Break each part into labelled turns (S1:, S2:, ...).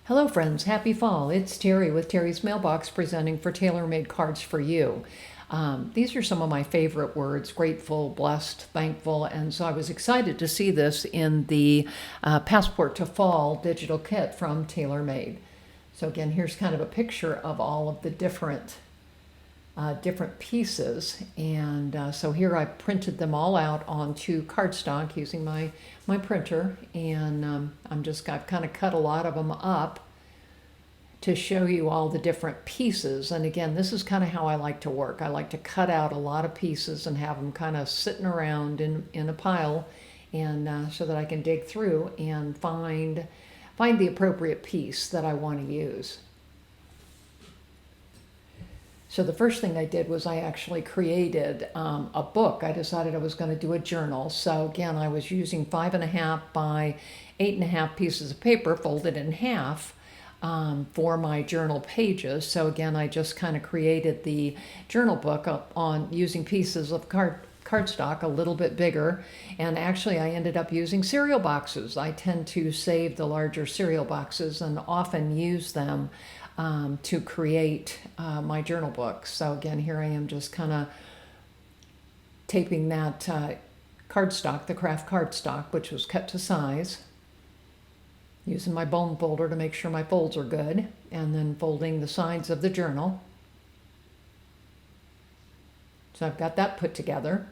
S1: Hello friends, happy fall. It's Terry with Terry's Mailbox presenting for TaylorMadeCards4U. These are some of my favorite words: grateful, blessed, thankful, and so I was excited to see this in the Passport to Fall digital kit from TaylorMade. So again, here's kind of a picture of all of the different pieces, and so here I printed them all out onto cardstock using my printer, and I've kind of cut a lot of them up to show you all the different pieces. And again, this is kind of how I like to work. I like to cut out a lot of pieces and have them kind of sitting around in a pile, and so that I can dig through and find the appropriate piece that I want to use. So the first thing I did was I actually created a book. I decided I was going to do a journal. So again, I was using 5.5 by 8.5 pieces of paper folded in half for my journal pages. So again, I just kind of created the journal book on using pieces of cardstock a little bit bigger, and actually I ended up using cereal boxes. I tend to save the larger cereal boxes and often use them to create my journal book. So again, here I am just kind of taping that cardstock, the craft cardstock, which was cut to size, using my bone folder to make sure my folds are good, and then folding the sides of the journal. So I've got that put together.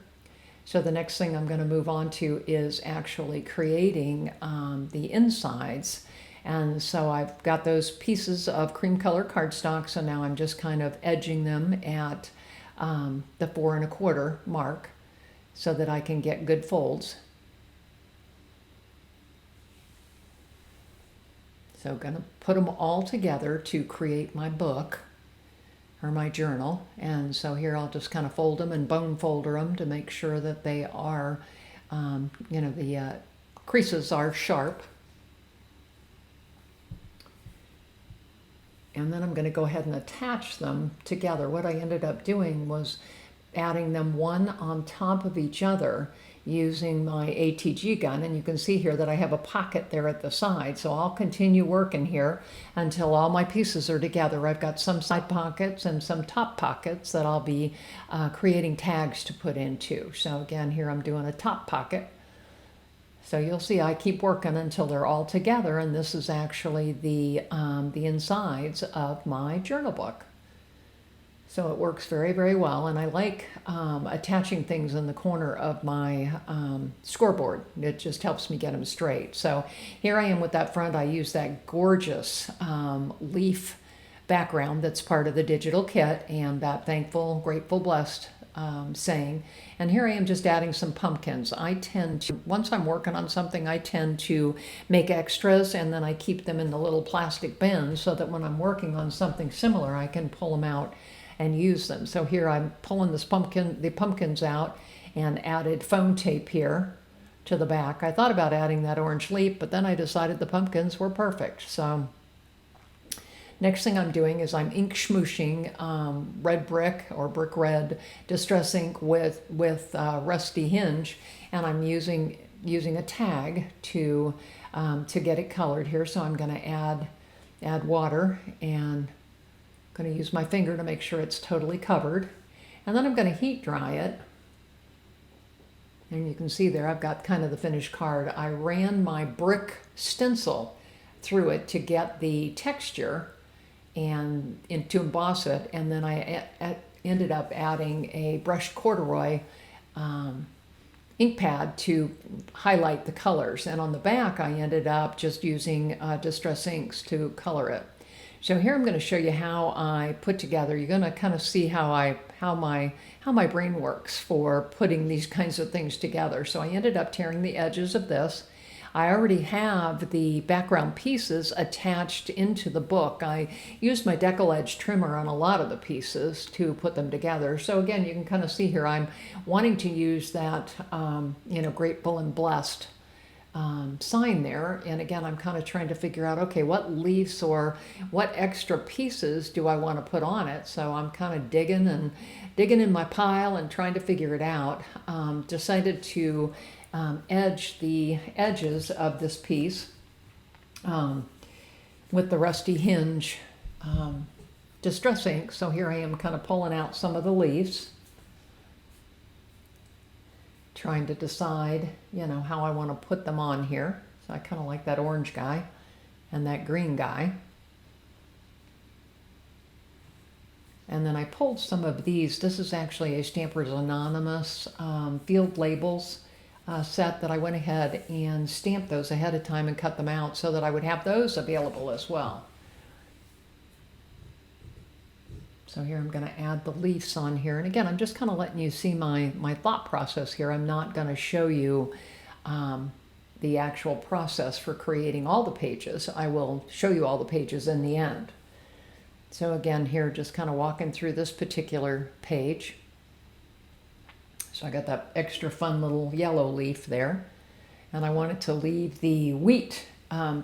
S1: So the next thing I'm going to move on to is actually creating the insides. And so I've got those pieces of cream color cardstock, so now I'm just kind of edging them at the 4 1/4 mark so that I can get good folds. So I'm going to put them all together to create my book or my journal. And so here I'll just kind of fold them and bone folder them to make sure that they are, the creases are sharp. And then I'm going to go ahead and attach them together. What I ended up doing was adding them one on top of each other using my ATG gun. And you can see here that I have a pocket there at the side. So I'll continue working here until all my pieces are together. I've got some side pockets and some top pockets that I'll be creating tags to put into. So again, here I'm doing a top pocket. So you'll see I keep working until they're all together, and this is actually the insides of my journal book. So it works very, very well, and I like attaching things in the corner of my scoreboard. It just helps me get them straight. So here I am with that front. I use that gorgeous leaf background that's part of the digital kit, and that thankful, grateful, blessed saying. And here I am just adding some pumpkins. I tend to, once I'm working on something, I tend to make extras, and then I keep them in the little plastic bins so that when I'm working on something similar, I can pull them out and use them. So here I'm pulling the pumpkins out, and added foam tape here to the back. I thought about adding that orange leaf, but then I decided the pumpkins were perfect. So next thing I'm doing is I'm ink smooshing red brick or brick red distress ink with rusty hinge, and I'm using a tag to get it colored here. So I'm going to add water, and I'm going to use my finger to make sure it's totally covered, and then I'm going to heat dry it. And you can see there I've got kind of the finished card. I ran my brick stencil through it to get the texture and to emboss it, and then I ended up adding a brushed corduroy ink pad to highlight the colors, and on the back I ended up just using distress inks to color it. So here I'm going to show you how I put together. You're going to kind of see how my brain works for putting these kinds of things together. So I ended up tearing the edges of this. I already have the background pieces attached into the book. I used my decal edge trimmer on a lot of the pieces to put them together. So again, you can kind of see here I'm wanting to use that grateful and blessed sign there. And again, I'm kind of trying to figure out, okay, what leaves or what extra pieces do I want to put on it? So I'm kind of digging in my pile and trying to figure it out. Decided to edge the edges of this piece with the rusty hinge distress ink. So here I am kind of pulling out some of the leaves, trying to decide, you know, how I want to put them on here. So I kind of like that orange guy and that green guy. And then I pulled some of these. This is actually a Stampers Anonymous field labels set that I went ahead and stamped those ahead of time and cut them out so that I would have those available as well. So here I'm going to add the leaves on here. And again, I'm just kind of letting you see my thought process here. I'm not going to show you the actual process for creating all the pages. I will show you all the pages in the end. So again, here, just kind of walking through this particular page. So I got that extra fun little yellow leaf there. And I wanted to leave the wheat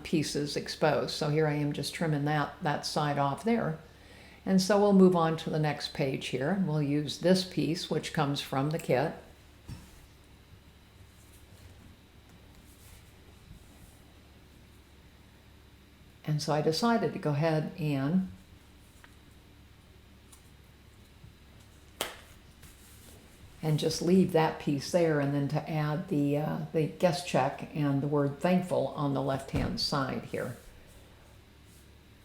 S1: pieces exposed. So here I am just trimming that side off there. And so we'll move on to the next page here. We'll use this piece, which comes from the kit. And so I decided to go ahead and just leave that piece there, and then to add the guest check and the word thankful on the left-hand side here.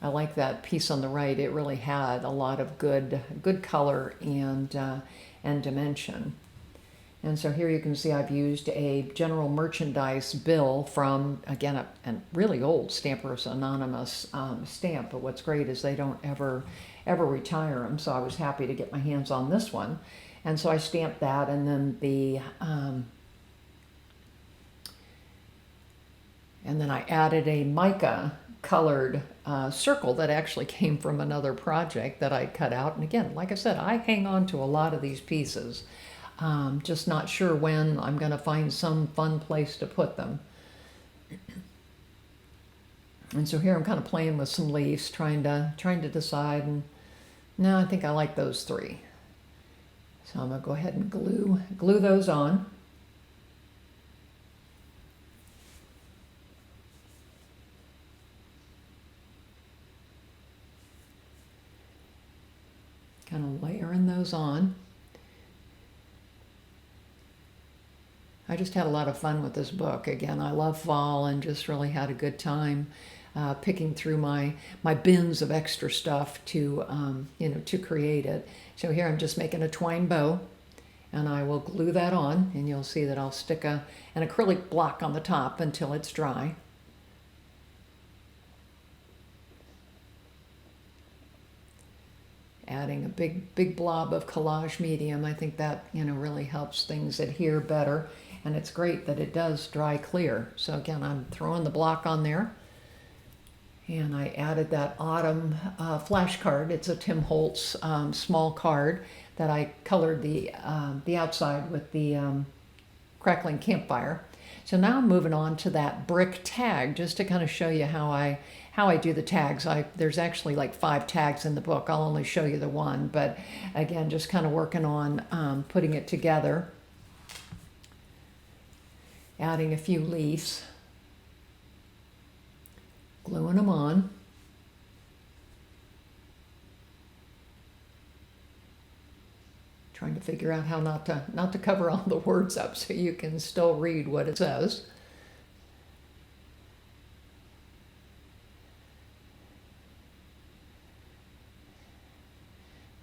S1: I like that piece on the right. It really had a lot of good color and dimension. And so here you can see I've used a general merchandise bill from, again, a really old Stampers Anonymous stamp. But what's great is they don't ever retire them. So I was happy to get my hands on this one. And so I stamped that, and then I added a mica colored circle that actually came from another project that I cut out. And again, like I said, I hang on to a lot of these pieces. Just not sure when I'm going to find some fun place to put them. And so here I'm kind of playing with some leaves, trying to decide. And no, I think I like those three. So I'm going to go ahead and glue those on. Kind of layering those on. I just had a lot of fun with this book. Again, I love fall and just really had a good time picking through my bins of extra stuff to to create it. So here I'm just making a twine bow, and I will glue that on, and you'll see that I'll stick an acrylic block on the top until it's dry. Adding a big blob of collage medium. I think that really helps things adhere better, and it's great that it does dry clear. So again, I'm throwing the block on there, and I added that autumn flashcard. It's a Tim Holtz small card that I colored the outside with the crackling campfire. So now I'm moving on to that brick tag, just to kind of show you how I do the tags. There's actually like 5 tags in the book. I'll only show you the one, but again, just kind of working on putting it together, adding a few leaves, gluing them on. Trying to figure out how not to cover all the words up so you can still read what it says.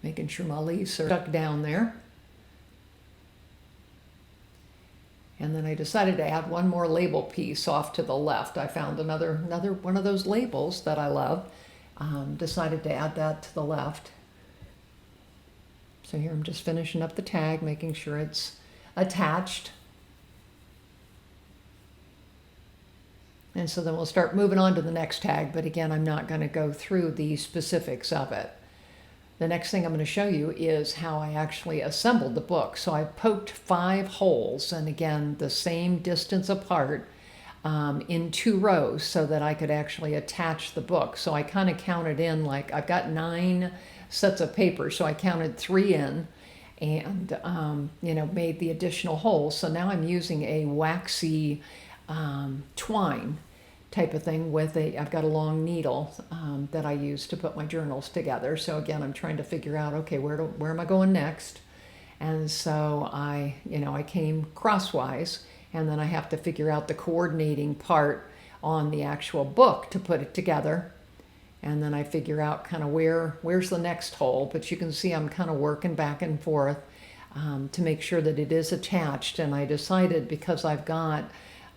S1: Making sure my leaves are stuck down there. And then I decided to add one more label piece off to the left. I found another one of those labels that I love. Decided to add that to the left. So here I'm just finishing up the tag, making sure it's attached. And so then we'll start moving on to the next tag, but again, I'm not going to go through the specifics of it. The next thing I'm going to show you is how I actually assembled the book. So I poked 5 holes, and again, the same distance apart in 2 rows so that I could actually attach the book. So I kind of counted in, like I've got 9 sets of paper, so I counted 3 in and made the additional holes. So now I'm using a waxy twine type of thing with I've got a long needle that I use to put my journals together. So again, I'm trying to figure out, okay, where am I going next? And so I came crosswise, and then I have to figure out the coordinating part on the actual book to put it together. And then I figure out kind of where's the next hole. But you can see I'm kind of working back and forth to make sure that it is attached. And I decided, because I've got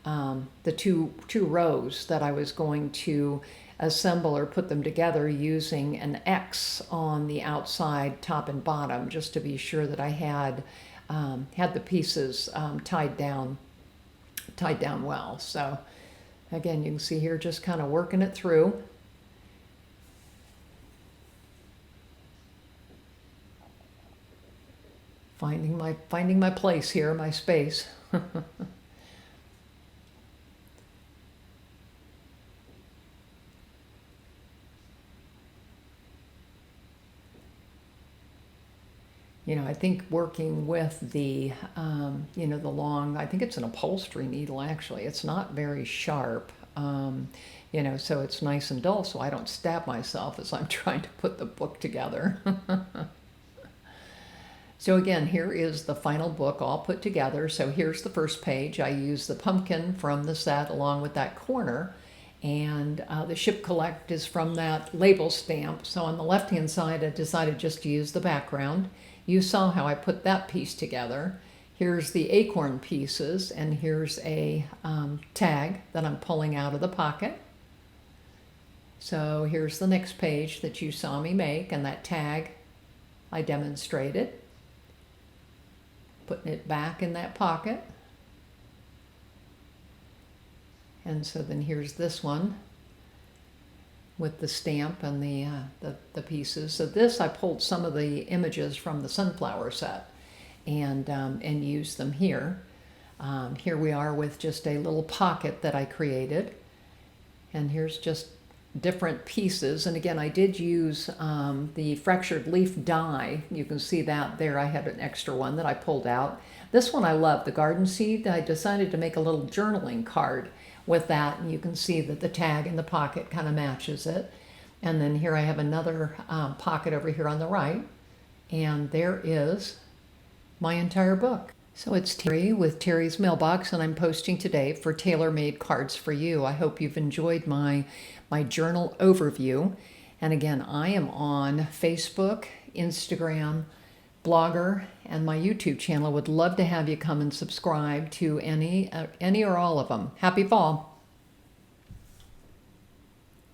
S1: the two rows, that I was going to assemble or put them together using an X on the outside, top and bottom, just to be sure that I had the pieces tied down well. So again, you can see here, just kind of working it through. Finding my place here, my space. I think working with the, the long, I think it's an upholstery needle actually. It's not very sharp, so it's nice and dull, so I don't stab myself as I'm trying to put the book together. So again, here is the final book all put together. So here's the first page. I use the pumpkin from the set along with that corner. And the Ship Collect is from that label stamp. So on the left-hand side, I decided just to use the background. You saw how I put that piece together. Here's the acorn pieces, and here's a tag that I'm pulling out of the pocket. So here's the next page that you saw me make, and that tag I demonstrated. Putting it back in that pocket. And so then here's this one with the stamp and the pieces. So this, I pulled some of the images from the sunflower set and used them here. Here we are with just a little pocket that I created. And here's just different pieces. And again, I did use the fractured leaf die. You can see that there. I had an extra one that I pulled out. This one I love, the garden seed. I decided to make a little journaling card with that, and you can see that the tag in the pocket kind of matches it. And then here I have another pocket over here on the right, and there is my entire book. So it's Terry with Terry's Mailbox, and I'm posting today for TaylorMadeCards4U. I hope you've enjoyed my journal overview. And again, I am on Facebook, Instagram, Blogger, and my YouTube channel. Would love to have you come and subscribe to any or all of them. Happy fall.